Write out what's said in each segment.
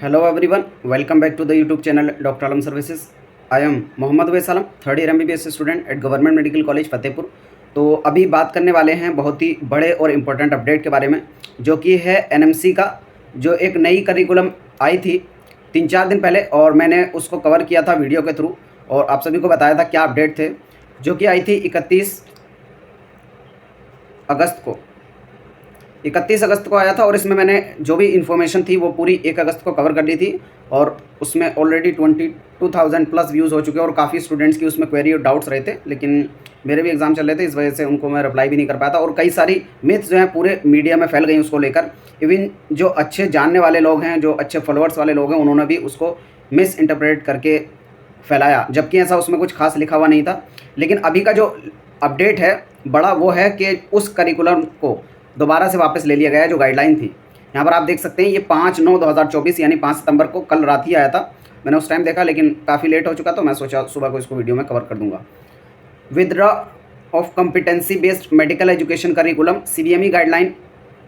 Hello everyone, welcome back to the YouTube channel Dr. Alam Services. I am Mohammad Wais Alam, third year MBBS student at government medical college Fatehpur. तो अभी बात करने वाले हैं बहुत ही बड़े और इम्पोर्टेंट अपडेट के बारे में, जो कि है NMC का जो एक नई करिकुलम आई थी 3-4 दिन पहले, और मैंने उसको कवर किया था वीडियो के थ्रू और आप सभी को बताया था क्या अपडेट थे, जो कि आई थी 31 अगस्त को आया था। और इसमें मैंने जो भी इन्फॉर्मेशन थी वो पूरी 1 अगस्त को कवर कर दी थी, और उसमें ऑलरेडी 22,000 प्लस व्यूज़ हो चुके हैं और काफ़ी स्टूडेंट्स की उसमें क्वेरी और डाउट्स रहे थे, लेकिन मेरे भी एग्ज़ाम चल रहे थे, इस वजह से उनको मैं रिप्लाई भी नहीं कर पाया था। और कई सारी मिथ्स जो हैं पूरे मीडिया में फैल गई उसको लेकर। इवन जो अच्छे जानने वाले लोग हैं, जो अच्छे फॉलोअर्स वाले लोग हैं, उन्होंने भी उसको मिस इंटरप्रेट करके फैलाया, जबकि ऐसा उसमें कुछ खास लिखा हुआ नहीं था। लेकिन अभी का जो अपडेट है बड़ा, वो है कि उस करिकुलम को दोबारा से वापस ले लिया गया है, जो गाइडलाइन थी। यहाँ पर आप देख सकते हैं, ये 5/9/2024 यानी 5 सितंबर को कल रात ही आया था। मैंने उस टाइम देखा, लेकिन काफ़ी लेट हो चुका, तो मैं सोचा सुबह को इसको वीडियो में कवर कर दूंगा। Withdraw of competency based medical education curriculum CBME guideline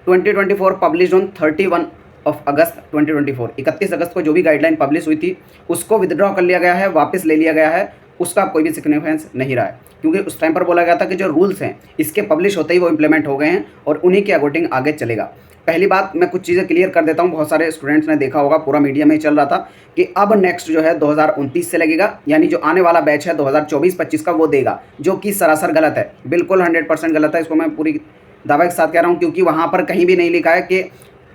2024 publish on 31 अगस्त 2024। 31 अगस्त को जो भी गाइडलाइन पब्लिश हुई थी उसको विथड्रॉ कर लिया गया है, वापस ले लिया गया है। उसका कोई भी सिग्निफिकेंस नहीं रहा है, क्योंकि उस टाइम पर बोला गया था कि जो रूल्स हैं इसके पब्लिश होते ही वो इम्प्लीमेंट हो गए हैं और उन्हीं के अकॉर्डिंग आगे चलेगा। पहली बात, मैं कुछ चीज़ें क्लियर कर देता हूँ। बहुत सारे स्टूडेंट्स ने देखा होगा, पूरा मीडिया में चल रहा था कि अब नेक्स्ट जो है 2029 से लगेगा, यानी जो आने वाला बैच है 2024-25 का वो देगा, जो कि सरासर गलत है, बिल्कुल 100% गलत है। इसको मैं पूरी दावा के साथ कह रहा हूँ, क्योंकि वहाँ पर कहीं भी नहीं लिखा है कि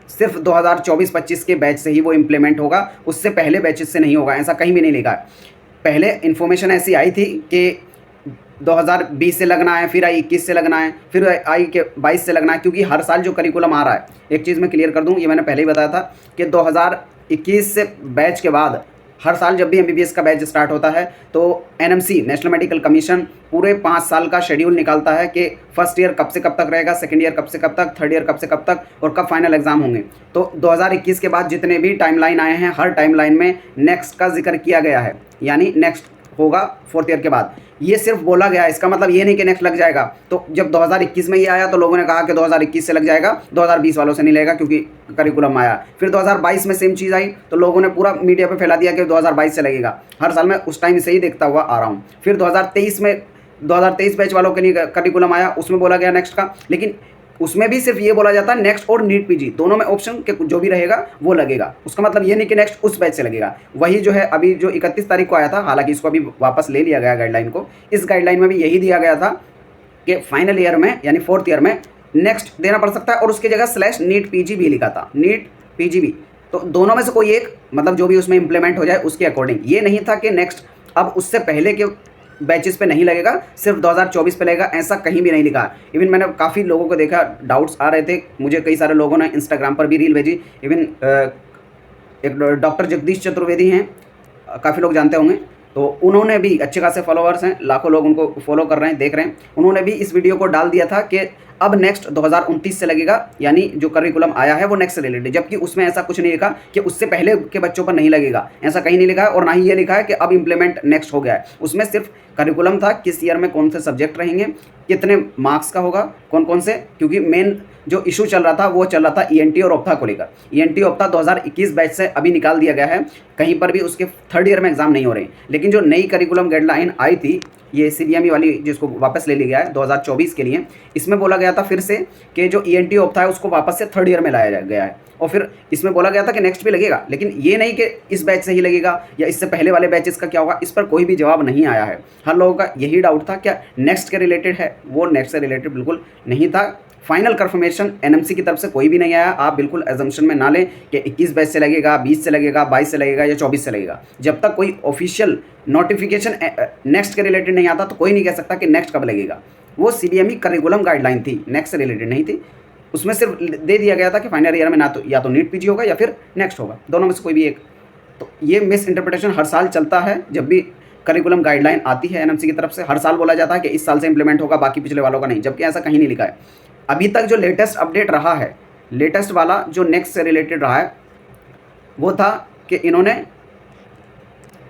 सिर्फ 2024-25 के बैच से ही वो इम्प्लीमेंट होगा, उससे पहले बैचेस से नहीं होगा, ऐसा कहीं भी नहीं लिखा है। पहले इन्फॉर्मेशन ऐसी आई थी कि 2020 से लगना है, फिर आई 21 से लगना है, फिर आई के 22 से लगना है, क्योंकि हर साल जो करिकुलम आ रहा है, एक चीज़ मैं क्लियर कर दूं, ये मैंने पहले ही बताया था कि 2021 से बैच के बाद हर साल जब भी MBBS का बैच स्टार्ट होता है तो NMC नेशनल मेडिकल कमीशन पूरे 5 साल का शेड्यूल निकालता है कि फर्स्ट ईयर कब से कब तक रहेगा, सेकेंड ईयर कब से कब तक, थर्ड ईयर कब से कब तक, और कब फाइनल एग्जाम होंगे। तो 2021 के बाद जितने भी टाइमलाइन आए हैं, हर टाइमलाइन में नेक्स्ट का जिक्र किया गया है, यानी नेक्स्ट होगा 4th ईयर के बाद। ये सिर्फ बोला गया है, इसका मतलब ये नहीं कि नेक्स्ट लग जाएगा। तो जब 2021 में ये आया तो लोगों ने कहा कि 2021 से लग जाएगा, 2020 वालों से नहीं लगेगा क्योंकि करिकुलम आया। फिर 2022 में सेम चीज़ आई तो लोगों ने पूरा मीडिया पे फैला दिया कि 2022 से लगेगा। हर साल मैं उस टाइम से ही देखता हुआ आ रहा हूँ। फिर 2023 बैच वालों के लिए करिकुलम आया, उसमें बोला गया नेक्स्ट का, लेकिन उसमें भी सिर्फ ये बोला जाता है नेक्स्ट और नीट PG दोनों में ऑप्शन के जो भी रहेगा वो लगेगा। उसका मतलब ये नहीं कि नेक्स्ट उस बैच से लगेगा। वही जो है अभी जो 31 तारीख को आया था, हालांकि इसको अभी वापस ले लिया गया गाइडलाइन को। इस गाइडलाइन में भी यही दिया गया था कि फाइनल ईयर में यानी 4th ईयर में नेक्स्ट देना पड़ सकता है, और उसकी जगह /नीट PG भी लिखा था, नीट PG भी। तो दोनों में से कोई एक, मतलब जो भी उसमें इंप्लीमेंट हो जाए उसके अकॉर्डिंग। ये नहीं था कि नेक्स्ट अब उससे पहले के बैचेस पे नहीं लगेगा, सिर्फ 2024 पे लगेगा, ऐसा कहीं भी नहीं लिखा। इवन मैंने काफ़ी लोगों को देखा, डाउट्स आ रहे थे मुझे, कई सारे लोगों ने इंस्टाग्राम पर भी रील भेजी। इवन एक डॉक्टर जगदीश चतुर्वेदी हैं, काफ़ी लोग जानते होंगे, तो उन्होंने भी, अच्छे खासे फॉलोअर्स हैं, लाखों लोग उनको फॉलो कर रहे हैं, देख रहे हैं, उन्होंने भी इस वीडियो को डाल दिया था कि अब नेक्स्ट 2029 से लगेगा, यानी जो करिकुलम आया है वो नेक्स्ट से रिलेटेड। जबकि उसमें ऐसा कुछ नहीं लिखा कि उससे पहले के बच्चों पर नहीं लगेगा, ऐसा कहीं नहीं लिखा है। और ना ही ये लिखा है कि अब इम्प्लीमेंट नेक्स्ट हो गया है। उसमें सिर्फ करिकुलम था, किस ईयर में कौन से सब्जेक्ट रहेंगे, कितने मार्क्स का होगा, कौन कौन से, क्योंकि मेन जो इशू चल रहा था वो चल रहा था ENT और ऑप्था को लेकर। ENT ऑप्था 2021 बैच से अभी निकाल दिया गया है, कहीं पर भी उसके 3rd ईयर में एग्जाम नहीं हो रहे। लेकिन जो नई करिकुलम गाइडलाइन आई थी, ये CBME वाली, जिसको वापस ले लिया गया है 2024 के लिए, इसमें बोला गया था फिर से कि जो ENT ऑप्था है उसको वापस से 3rd ईयर में लाया गया है। और फिर इसमें बोला गया था कि नेक्स्ट भी लगेगा, लेकिन ये नहीं कि इस बैच से ही लगेगा या इससे पहले वाले बैचेस का क्या होगा, इस पर कोई भी जवाब नहीं आया है। हर लोगों का यही डाउट था क्या नेक्स्ट के रिलेटेड है, वो नेक्स्ट से रिलेटेड बिल्कुल नहीं था। फाइनल कंफर्मेशन NMC की तरफ से कोई भी नहीं आया। आप बिल्कुल एजम्पशन में ना लें कि 21 बैच से लगेगा, 20 से लगेगा, 22 से लगेगा या 24 से लगेगा। जब तक कोई ऑफिशियल नोटिफिकेशन नेक्स्ट के रिलेटेड नहीं आता तो कोई नहीं कह सकता कि नेक्स्ट कब लगेगा। वो CBME करिकुलम गाइडलाइन थी, नेक्स्ट से रिलेटेड नहीं थी। उसमें सिर्फ दे दिया गया था कि फाइनल ईयर में ना तो या तो नीट PG होगा या फिर नेक्स्ट होगा, दोनों में से कोई भी एक। तो ये मिस इंटरप्रिटेशन हर साल चलता है, जब भी करिकुलम गाइडलाइन आती है NMC की तरफ से, हर साल बोला जाता है कि इस साल से इंप्लीमेंट होगा, बाकी पिछले वालों का नहीं, जबकि ऐसा कहीं नहीं लिखा है। अभी तक जो लेटेस्ट अपडेट रहा है, लेटेस्ट वाला जो नेक्स्ट से रिलेटेड रहा है, वो था कि इन्होंने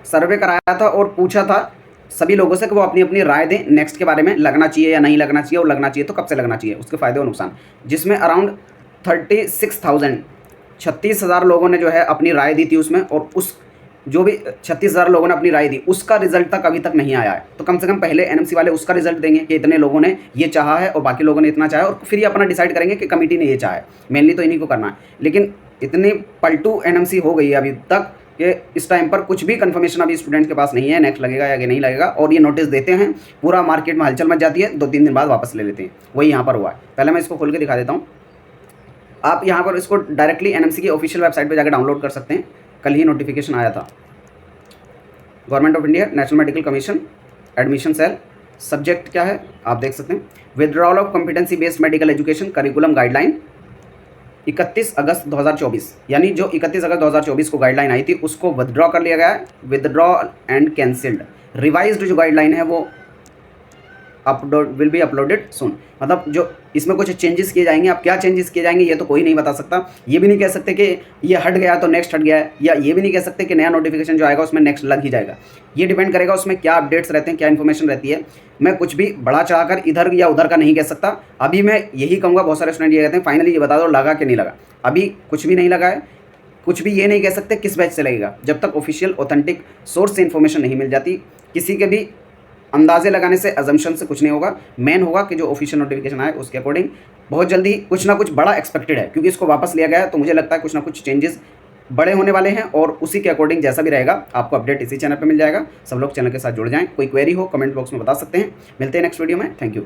सर्वे कराया था और पूछा था सभी लोगों से कि वो अपनी अपनी राय दें नेक्स्ट के बारे में, लगना चाहिए या नहीं लगना चाहिए, और लगना चाहिए तो कब से लगना चाहिए, उसके फ़ायदे और नुकसान, जिसमें अराउंड 36,000 36,000 लोगों ने जो है अपनी राय दी थी उसमें, और उस जो भी 36,000 लोगों ने अपनी राय दी उसका रिजल्ट तक अभी तक नहीं आया है। तो कम से कम पहले एनएमसी वाले उसका रिजल्ट देंगे कि इतने लोगों ने ये चाहा है और बाकी लोगों ने इतना चाहा है, और फिर ये अपना डिसाइड करेंगे कि कमेटी ने ये चाहा है। मेनली तो इन्हीं को करना है। लेकिन इतनी पलटू एनएमसी हो गई है अभी तक कि इस टाइम पर कुछ भी कंफर्मेशन अभी स्टूडेंट के पास नहीं है, नेक्स्ट लगेगा या नहीं लगेगा। और ये नोटिस देते हैं, पूरा मार्केट में हलचल मच जाती है, 2-3 दिन बाद वापस ले लेते हैं। वही यहाँ पर हुआ है। पहले मैं इसको खोल के दिखा देता हूँ। आप यहाँ पर इसको डायरेक्टली एनएमसी की ऑफिशियल वेबसाइट पर जाकर डाउनलोड कर सकते हैं। कल ही नोटिफिकेशन आया था। Government of India, national medical commission, admission cell. Subject क्या है आप देख सकते हैं, withdrawal of competency based medical education curriculum guideline 31 अगस्त 2024, यानी जो 31 अगस्त 2024 को गाइडलाइन आई थी उसको विदड्रॉ कर लिया गया है, विदड्रॉ एंड कैंसिल्ड। रिवाइज्ड जो गाइडलाइन है वो अपलोड विल बी अपलोडेड सून, मतलब जो इसमें कुछ चेंजेस किए जाएंगे। अब क्या चेंजेस किए जाएंगे ये तो कोई नहीं बता सकता। ये भी नहीं कह सकते कि ये हट गया तो नेक्स्ट हट गया है, या ये भी नहीं कह सकते कि नया नोटिफिकेशन जो आएगा उसमें नेक्स्ट लग ही जाएगा। ये डिपेंड करेगा उसमें क्या अपडेट्स रहते हैं, क्या इन्फॉर्मेशन रहती है। मैं कुछ भी बड़ा चाहकर इधर या उधर का नहीं कह सकता। अभी मैं यही कहूँगा, बहुत सारे स्टूडेंट ये कहते हैं फाइनली ये बता दो लगा कि नहीं लगा। अभी कुछ भी नहीं लगा है, कुछ भी ये नहीं कह सकते किस बैच से लगेगा जब तक ऑफिशियल ऑथेंटिक सोर्स से इन्फॉर्मेशन नहीं मिल जाती। किसी के भी अंदाजे लगाने से, अजम्पशन से कुछ नहीं होगा। मेन होगा कि जो ऑफिशियल नोटिफिकेशन आए उसके अकॉर्डिंग बहुत जल्दी कुछ ना कुछ बड़ा एक्सपेक्टेड है, क्योंकि इसको वापस लिया गया है। तो मुझे लगता है कुछ ना कुछ चेंजेस बड़े होने वाले हैं, और उसी के अकॉर्डिंग जैसा भी रहेगा आपको अपडेट इसी चैनल पर मिल जाएगा। सब लोग चैनल के साथ जुड़ जाएं। कोई क्वेरी हो कमेंट बॉक्स में बता सकते हैं। मिलते हैं नेक्स्ट वीडियो में। Thank you.